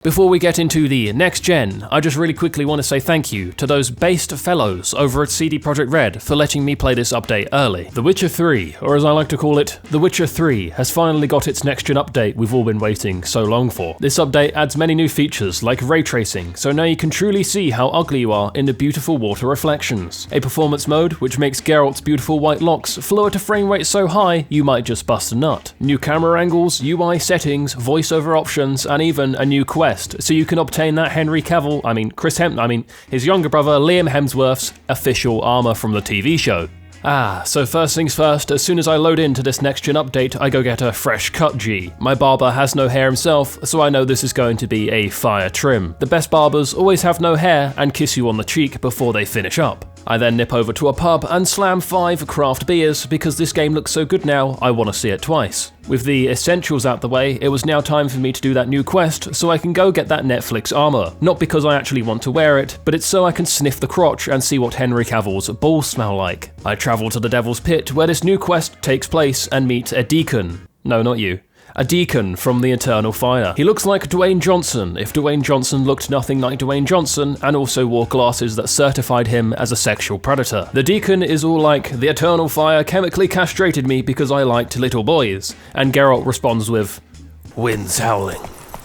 Before we get into the next gen, I just really quickly want to say thank you to those based fellows over at CD Projekt Red for letting me play this update early. The Witcher 3, or as I like to call it, The Witcher 3, has finally got its next gen update we've all been waiting so long for. This update adds many new features like ray tracing, so now you can truly see how ugly you are in the beautiful water reflections. A performance mode which makes Geralt's beautiful white locks flow at a frame rate so high you might just bust a nut. New camera angles, UI settings, voiceover options, and even a new quest so you can obtain that his younger brother Liam Hemsworth's official armor from the TV show. So first things first, as soon as I load into this next gen update, I go get a fresh cut G. My barber has no hair himself, so I know this is going to be a fire trim. The best barbers always have no hair and kiss you on the cheek before they finish up. I then nip over to a pub and slam 5 craft beers because this game looks so good now, I want to see it twice. With the essentials out the way, it was now time for me to do that new quest so I can go get that Netflix armor. Not because I actually want to wear it, but it's so I can sniff the crotch and see what Henry Cavill's balls smell like. I travel to the Devil's Pit where this new quest takes place and meet a deacon. No, not you. A deacon from the Eternal Fire. He looks like Dwayne Johnson if Dwayne Johnson looked nothing like Dwayne Johnson and also wore glasses that certified him as a sexual predator. The deacon is all like, the Eternal Fire chemically castrated me because I liked little boys, and Geralt responds with, "Wind's howling."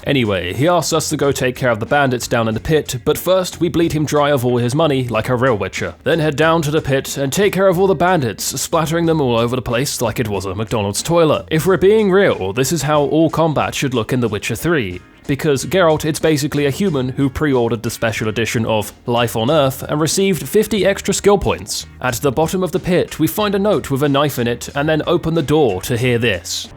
Anyway, he asks us to go take care of the bandits down in the pit, but first we bleed him dry of all his money like a real witcher. Then head down to the pit and take care of all the bandits, splattering them all over the place like it was a McDonald's toilet. If we're being real, this is how all combat should look in The Witcher 3. Because Geralt, it's basically a human who pre-ordered the special edition of Life on Earth and received 50 extra skill points. At the bottom of the pit, we find a note with a knife in it and then open the door to hear this.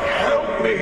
Help me!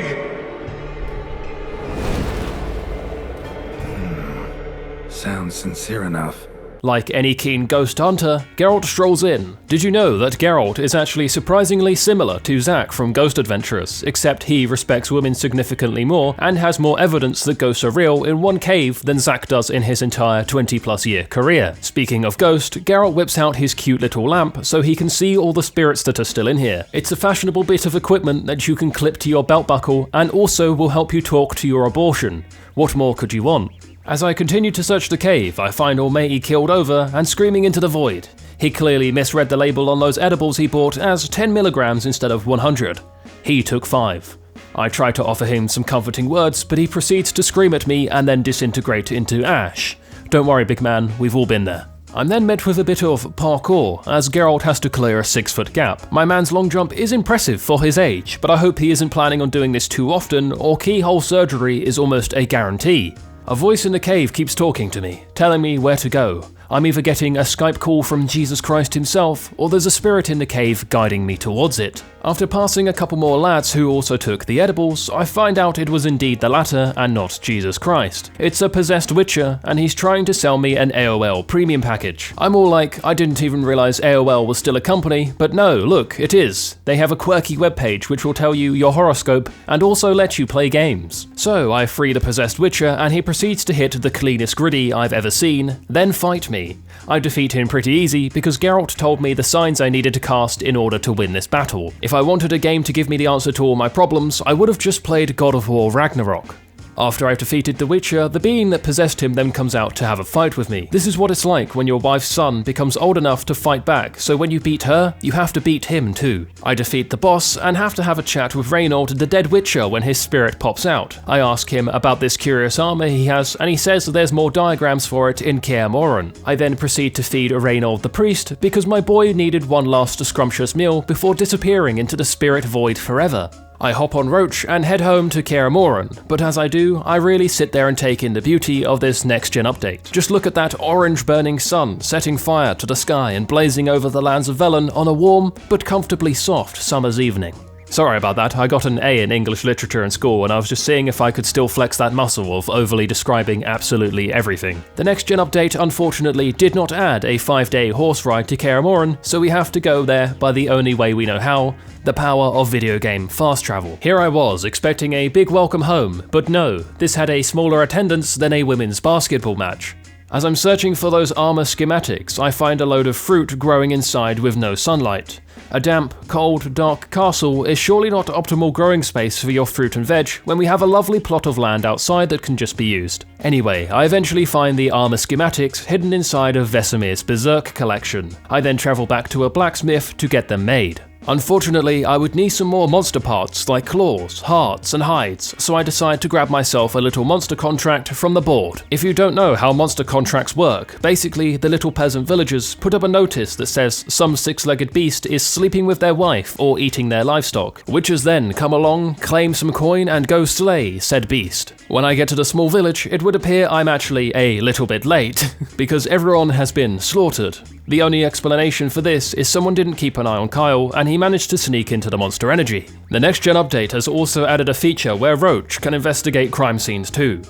Sounds sincere enough. Like any keen ghost hunter, Geralt strolls in. Did you know that Geralt is actually surprisingly similar to Zack from Ghost Adventurers, except he respects women significantly more and has more evidence that ghosts are real in one cave than Zack does in his entire 20+ year career. Speaking of Ghost, Geralt whips out his cute little lamp so he can see all the spirits that are still in here. It's a fashionable bit of equipment that you can clip to your belt buckle and also will help you talk to your abortion. What more could you want? As I continue to search the cave, I find Almighty keeled over and screaming into the void. He clearly misread the label on those edibles he bought as 10 milligrams instead of 100. He took 5. I try to offer him some comforting words, but he proceeds to scream at me and then disintegrate into ash. Don't worry, big man, we've all been there. I'm then met with a bit of parkour, as Geralt has to clear a 6-foot gap. My man's long jump is impressive for his age, but I hope he isn't planning on doing this too often, or keyhole surgery is almost a guarantee. A voice in the cave keeps talking to me, telling me where to go. I'm either getting a Skype call from Jesus Christ himself, or there's a spirit in the cave guiding me towards it. After passing a couple more lads who also took the edibles, I find out it was indeed the latter and not Jesus Christ. It's a possessed witcher, and he's trying to sell me an AOL premium package. I'm all like, I didn't even realize AOL was still a company, but no, look, it is. They have a quirky webpage which will tell you your horoscope and also let you play games. So I free the possessed witcher and he proceeds to hit the cleanest gritty I've ever seen, then fight me. I defeat him pretty easy because Geralt told me the signs I needed to cast in order to win this battle. If I wanted a game to give me the answer to all my problems, I would have just played God of War Ragnarok. After I've defeated the Witcher, the being that possessed him then comes out to have a fight with me. This is what it's like when your wife's son becomes old enough to fight back, so when you beat her, you have to beat him too. I defeat the boss and have to have a chat with Reynold, the dead Witcher, when his spirit pops out. I ask him about this curious armor he has, and he says that there's more diagrams for it in Kaer Morhen. I then proceed to feed Reynold the priest, because my boy needed one last scrumptious meal before disappearing into the spirit void forever. I hop on Roach and head home to Kaer Morhen, but as I do, I really sit there and take in the beauty of this next-gen update. Just look at that orange burning sun setting fire to the sky and blazing over the lands of Velen on a warm but comfortably soft summer's evening. Sorry about that, I got an A in English literature in school and I was just seeing if I could still flex that muscle of overly describing absolutely everything. The next gen update unfortunately did not add a 5-day horse ride to Kaer Morhen, so we have to go there by the only way we know how, the power of video game fast travel. Here I was, expecting a big welcome home, but no, this had a smaller attendance than a women's basketball match. As I'm searching for those armor schematics, I find a load of fruit growing inside with no sunlight. A damp, cold, dark castle is surely not optimal growing space for your fruit and veg when we have a lovely plot of land outside that can just be used. Anyway, I eventually find the armor schematics hidden inside of Vesemir's Berserk collection. I then travel back to a blacksmith to get them made. Unfortunately, I would need some more monster parts like claws, hearts, and hides, so I decide to grab myself a little monster contract from the board. If you don't know how monster contracts work, basically the little peasant villagers put up a notice that says some six-legged beast is sleeping with their wife or eating their livestock. Witchers then come along, claim some coin, and go slay said beast. When I get to the small village, it would appear I'm actually a little bit late, because everyone has been slaughtered. The only explanation for this is someone didn't keep an eye on Kyle and he managed to sneak into the monster energy. The next gen update has also added a feature where Roach can investigate crime scenes too.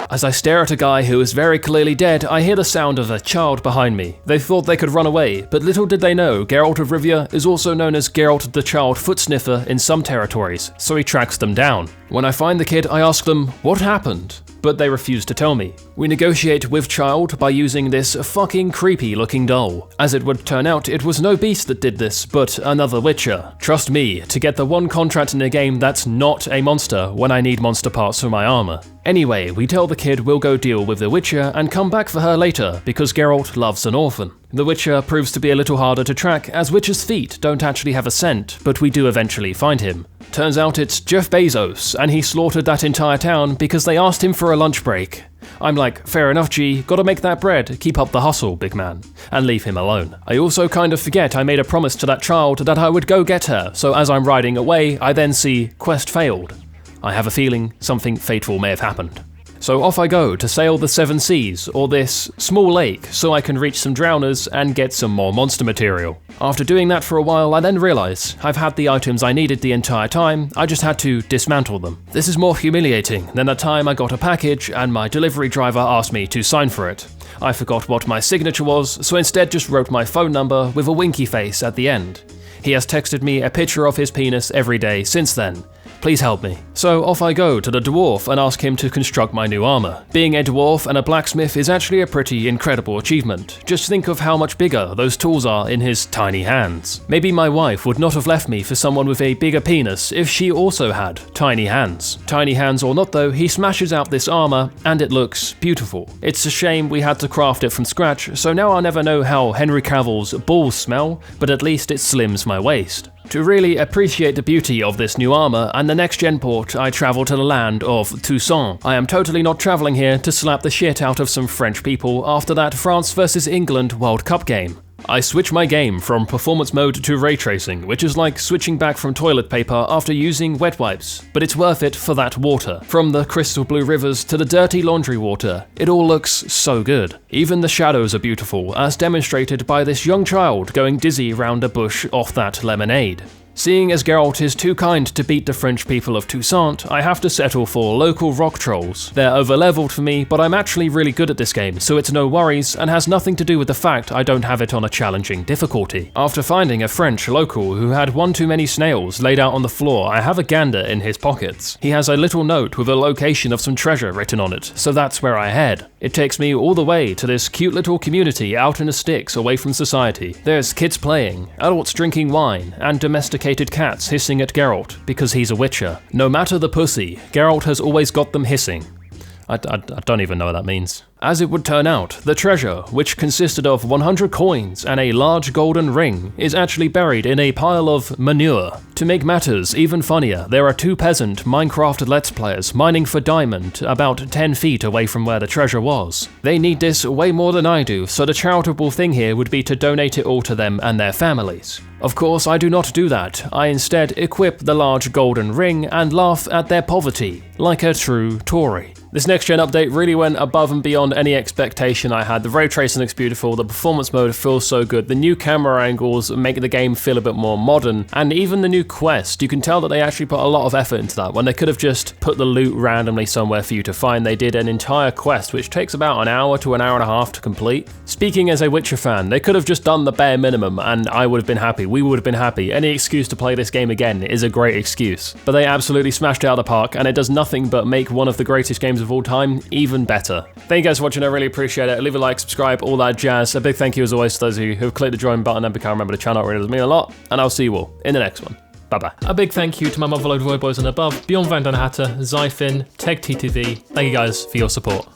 As I stare at a guy who is very clearly dead, I hear the sound of a child behind me. They thought they could run away, but little did they know Geralt of Rivia is also known as Geralt the Child Foot Sniffer in some territories, so he tracks them down. When I find the kid, I ask them, what happened? But they refuse to tell me. We negotiate with Child by using this fucking creepy looking doll. As it would turn out, it was no beast that did this, but another Witcher. Trust me, to get the one contract in a game that's not a monster when I need monster parts for my armor. Anyway, we tell the kid we'll go deal with the Witcher and come back for her later because Geralt loves an orphan. The Witcher proves to be a little harder to track as Witcher's feet don't actually have a scent, but we do eventually find him. Turns out it's Jeff Bezos, and he slaughtered that entire town because they asked him for a lunch break. I'm like, fair enough G, gotta make that bread, keep up the hustle, big man, and leave him alone. I also kind of forget I made a promise to that child that I would go get her, so as I'm riding away, I then see quest failed. I have a feeling something fateful may have happened. So off I go to sail the 7 seas, or this small lake, so I can reach some drowners and get some more monster material. After doing that for a while, I then realise I've had the items I needed the entire time, I just had to dismantle them. This is more humiliating than the time I got a package and my delivery driver asked me to sign for it. I forgot what my signature was, so instead just wrote my phone number with a winky face at the end. He has texted me a picture of his penis every day since then. Please help me. So off I go to the dwarf and ask him to construct my new armor. Being a dwarf and a blacksmith is actually a pretty incredible achievement. Just think of how much bigger those tools are in his tiny hands. Maybe my wife would not have left me for someone with a bigger penis if she also had tiny hands. Tiny hands or not though, he smashes out this armor and it looks beautiful. It's a shame we had to craft it from scratch, so now I'll never know how Henry Cavill's balls smell, but at least it slims my waist. To really appreciate the beauty of this new armor and the next gen port, I travel to the land of Toussaint. I am totally not traveling here to slap the shit out of some French people after that France vs England World Cup game. I switch my game from performance mode to ray tracing, which is like switching back from toilet paper after using wet wipes, but it's worth it for that water. From the crystal blue rivers to the dirty laundry water, it all looks so good. Even the shadows are beautiful, as demonstrated by this young child going dizzy round a bush off that lemonade. Seeing as Geralt is too kind to beat the French people of Toussaint, I have to settle for local rock trolls. They're over-leveled for me, but I'm actually really good at this game, so it's no worries and has nothing to do with the fact I don't have it on a challenging difficulty. After finding a French local who had one too many snails laid out on the floor, I have a gander in his pockets. He has a little note with a location of some treasure written on it, so that's where I head. It takes me all the way to this cute little community out in the sticks away from society. There's kids playing, adults drinking wine, and domesticated cats hissing at Geralt because he's a Witcher. No matter the pussy, Geralt has always got them hissing. I don't even know what that means. As it would turn out, the treasure, which consisted of 100 coins and a large golden ring, is actually buried in a pile of manure. To make matters even funnier, there are 2 peasant Minecraft Let's Players mining for diamond about 10 feet away from where the treasure was. They need this way more than I do, so the charitable thing here would be to donate it all to them and their families. Of course, I do not do that. I instead equip the large golden ring and laugh at their poverty, like a true Tory. This next gen update really went above and beyond any expectation I had. The ray tracing looks beautiful, the performance mode feels so good, the new camera angles make the game feel a bit more modern, and even the new quest, you can tell that they actually put a lot of effort into that. When they could have just put the loot randomly somewhere for you to find, they did an entire quest which takes about an hour to an hour and a half to complete. Speaking as a Witcher fan, they could have just done the bare minimum and I would have been happy, we would have been happy. Any excuse to play this game again is a great excuse. But they absolutely smashed it out of the park, and it does nothing but make one of the greatest games of of all time, even better. Thank you guys for watching, I really appreciate it. Leave a like, subscribe, all that jazz. A big thank you as always to those of you who have clicked the join button and become a member of the channel. It really does mean a lot, and I'll see you all in the next one. Bye-bye. A big thank you to my motherload Voiy Bois and above, Björn van den Hatter, ZYFin, TheGamerTeg. Thank you guys for your support.